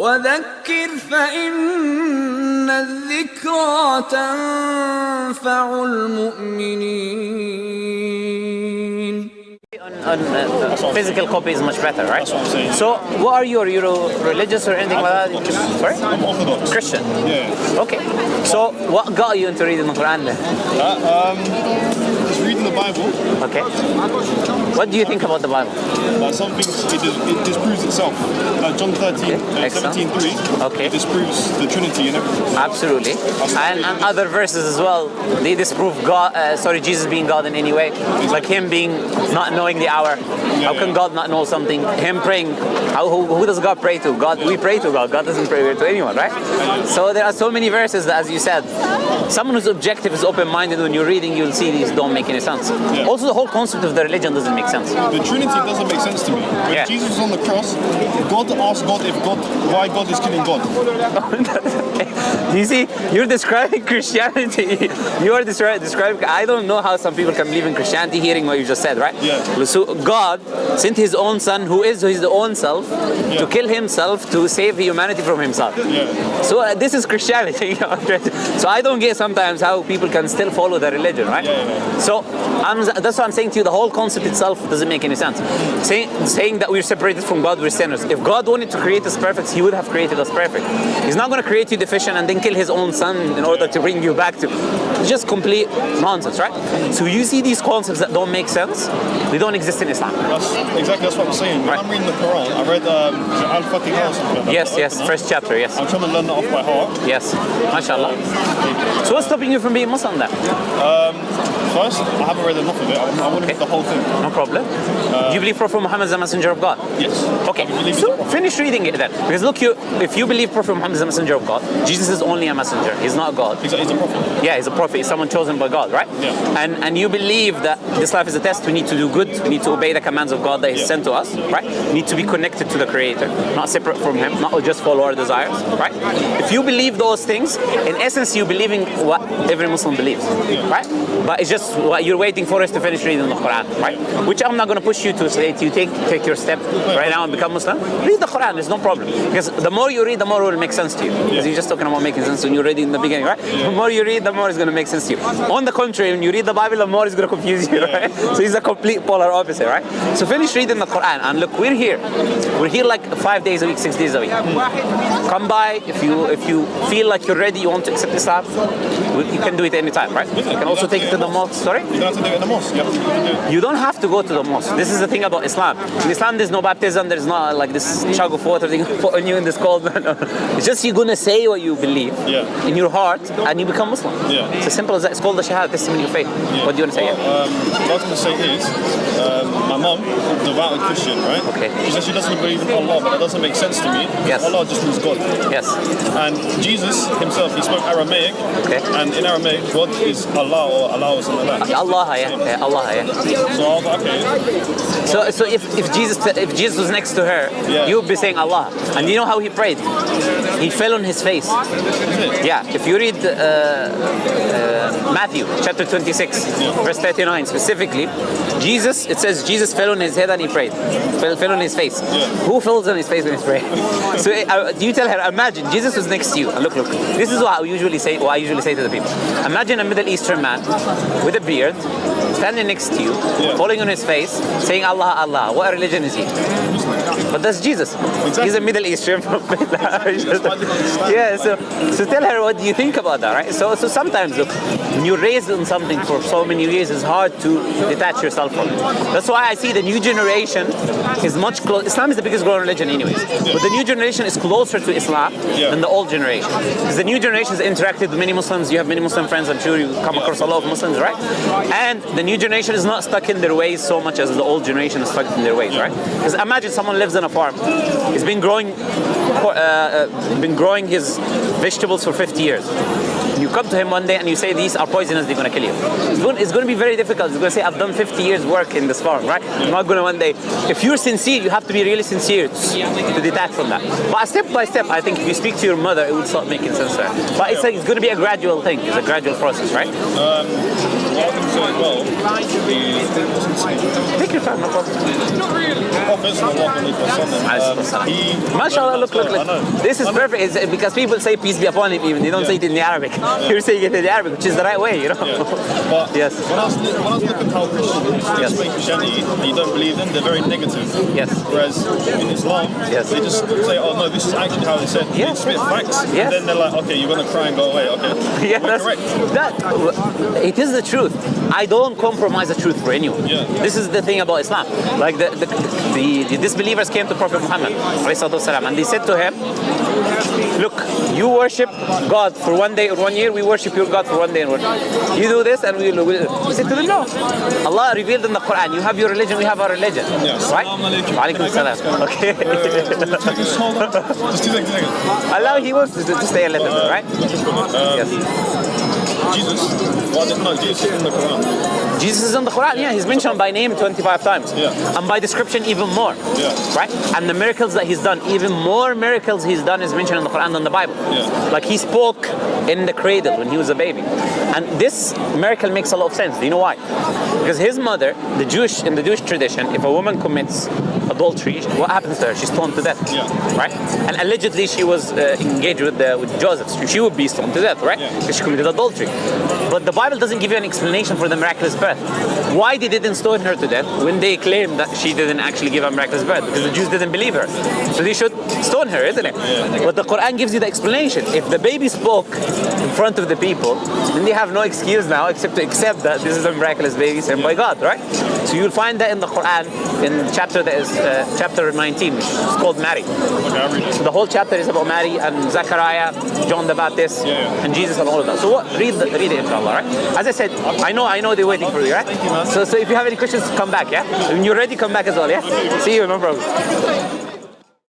وذكر فإن الذكرى تنفع المؤمنين. On physical copy is much better, right? That's what I'm saying. So, what are you? Are you religious or anything like that? Sorry? I'm Orthodox. Christian? Yeah. Okay. So, what got you into reading the Qur'an then? Just reading the Bible. Okay. What do you think about the Bible? Some things, it disproves itself. John 13, 17:3. Okay. It disproves the Trinity and everything. Absolutely. And other verses as well, they disprove God, Jesus being God in any way. Exactly. Like him being not knowing the hour. How can God not know something? Him praying. Who does God pray to? God. We pray to God. God doesn't pray to anyone, right? So there are so many verses that, as you said, someone who's objective is open-minded. When you're reading, you'll see these don't make any sense. Yeah. Also, the whole concept of the religion doesn't make sense. The Trinity doesn't make sense to me. When Jesus was on the cross, God asked God why God is killing God. You see, you're describing Christianity. You are describing. I don't know how some people can believe in Christianity hearing what you just said, right? Yeah. So God sent His own Son, who is His own self, to kill Himself to save humanity from Himself. Yeah. So this is Christianity. So I don't get sometimes how people can still follow the religion, right? Yeah. So that's what I'm saying to you. The whole concept itself doesn't make any sense. Saying that we're separated from God, we're sinners. If God wanted to create us perfect, He would have created us perfect. He's not going to create you deficient and then kill His own Son in order to bring you back to. It's just complete nonsense, right? So you see these concepts that don't make sense, they don't exist in Islam. That's what I'm saying. When I'm reading the Quran, I read Al-Fatiha or something like that. Yes, first chapter, yes. I'm trying to learn that off by heart. Yes, mashallah. So what's stopping you from being Muslim then? First, I haven't read enough of it. I want to read the whole thing. No problem. Do you believe Prophet Muhammad is the messenger of God? Yes. Okay, so finish reading it then. Because look, if you believe Prophet Muhammad is the messenger of God, Jesus is only a messenger. He's not God. He's a prophet. Yeah, he's a prophet. He's someone chosen by God, right? Yeah. And you believe that this life is a test. We need to do good. We need to obey the commands of God that He sent to us, right? We need to be connected to the Creator, not separate from Him, not just follow our desires, right? If you believe those things, in essence, you believe in what every Muslim believes, right? But it's just what you're waiting for is to finish reading the Quran, right? Which I'm not going to push you to say you take your step right now and become Muslim. Read the Quran. There's no problem. Because the more you read, the more it will make sense to you. Because you're just talking about making sense when you're reading in the beginning, right? The more you read, the more it's going to make sense to you. On the contrary, when you read the Bible, the more it's going to confuse you, right? So it's a complete polar opposite, right? So finish reading the Quran and look, we're here. We're here like 5 days a week, 6 days a week. Come by if you feel like you're ready, you want to accept Islam, you can do it anytime, right? You can also take it to the mosque. Sorry? You don't have to do it in the mosque. You don't have to go to the mosque. This is the thing about Islam. In Islam, there's no baptism. There's not like this jug of water thing put on you in this cold. It's just you're gonna say what you believe in your heart, and you become Muslim. Yeah. It's as simple as that. It's called the Shahada, testimony of faith. Yeah. What do you want to say? What I was going to say is, my mom, devout Christian, right? Okay. She says she doesn't believe in Allah, but that doesn't make sense to me. Yes. Allah just means God. Yes. And Jesus himself, he spoke Aramaic. Okay. And in Aramaic, God is Allah or Allah or something like that. Allah, yeah. Allah, yeah. So I was like, okay. So if Jesus was next to her, you would be saying Allah. And you know how he prayed? He fell on his face. Yeah. If you read Matthew chapter 26, verse 39 specifically, it says Jesus fell on his head and he prayed. Fell on his face. Who falls on his face when he's praying? So you tell her, imagine Jesus was next to you. And look. This is what I usually say to the people. Imagine a Middle Eastern man with a beard standing next to you, falling on his face, saying Allah, Allah. What religion is he? But that's Jesus. Exactly. He's a Middle Eastern from yeah, so tell her, what do you think about that, right? So sometimes, look, when you're raised on something for so many years, it's hard to detach yourself from it. That's why I see the new generation is much closer. Islam is the biggest growing religion anyways. But the new generation is closer to Islam than the old generation. Because the new generation has interacted with many Muslims. You have many Muslim friends, I'm sure you come across a lot of Muslims, right? And the new generation is not stuck in their ways so much as the old generation is stuck in their ways, right? Because imagine someone lives on a farm. He's been growing his vegetables for 50 years. You come to him one day and you say these are poisonous, they're going to kill you. It's going to be very difficult. He's going to say, I've done 50 years work in this farm, right? I'm not going to one day. If you're sincere, you have to be really sincere to detach from that. But step by step, I think if you speak to your mother, it will start making sense there. But it's going to be a gradual thing. It's a gradual process, right? What I can say as well is, what's he saying? Take your time, no problem. Prophet MashaAllah, look. I know. This is perfect. It's because people say peace be upon him even. They don't say it in the Arabic. You're saying it in the Arabic, which is the right way, you know. Yeah. But Yes. when I was looking at how Christians Yes. explain Christianity and you don't believe them, they're very negative. Yes. Whereas in Islam, Yes. they just say, oh no, this is actually how it's said. Yeah. They spit facts, Yes. and then they're like, okay, you're going to cry and go away. Okay, Yeah, we're correct. it is the truth. I don't compromise the truth for anyone. Yeah. This is the thing about Islam. Like the disbelievers came to Prophet Muhammad ﷺ, and they said to him, look, you worship God for 1 day or 1 year, we worship your God for 1 day and 1 year. You do this and we'll. He said to them, no. Allah revealed in the Qur'an, you have your religion, we have our religion. Yeah. Right? Alaikum salam. Okay. Just 2 seconds. Allah, he wants to stay a little bit, right? Yes. Jesus. No, Jesus is in the Quran. Jesus is in the Quran, yeah, he's mentioned by name 25 times. Yeah. And by description even more. Yeah. Right? And the miracles that he's done, even more miracles he's done is mentioned in the Quran than the Bible. Yeah. Like he spoke in the cradle when he was a baby. And this miracle makes a lot of sense. Do you know why? Because his mother, in the Jewish tradition, if a woman commits adultery, what happens to her? She's stoned to death. Yeah. Right? And allegedly she was engaged with Joseph. She would be stoned to death, right? Yeah. Because she committed adultery. But the Bible doesn't give you an explanation for the miraculous birth. Why they didn't stone her to death when they claim that she didn't actually give a miraculous birth? Because the Jews didn't believe her. So they should stone her, isn't it? Yeah. But the Quran gives you the explanation. If the baby spoke in front of the people, then they have no excuse now except to accept that this is a miraculous baby sent by God, right? So you'll find that in the Quran, in chapter that is chapter 19, which is called Mary. Okay, I'll read it. The whole chapter is about Mary and Zechariah, John the Baptist, and Jesus and all of that. So read it, inshallah, right? As I said, I know they're waiting for you, right? Thank you, man. So if you have any questions, come back, yeah? When you're ready, come back as well, yeah? See you, no problem.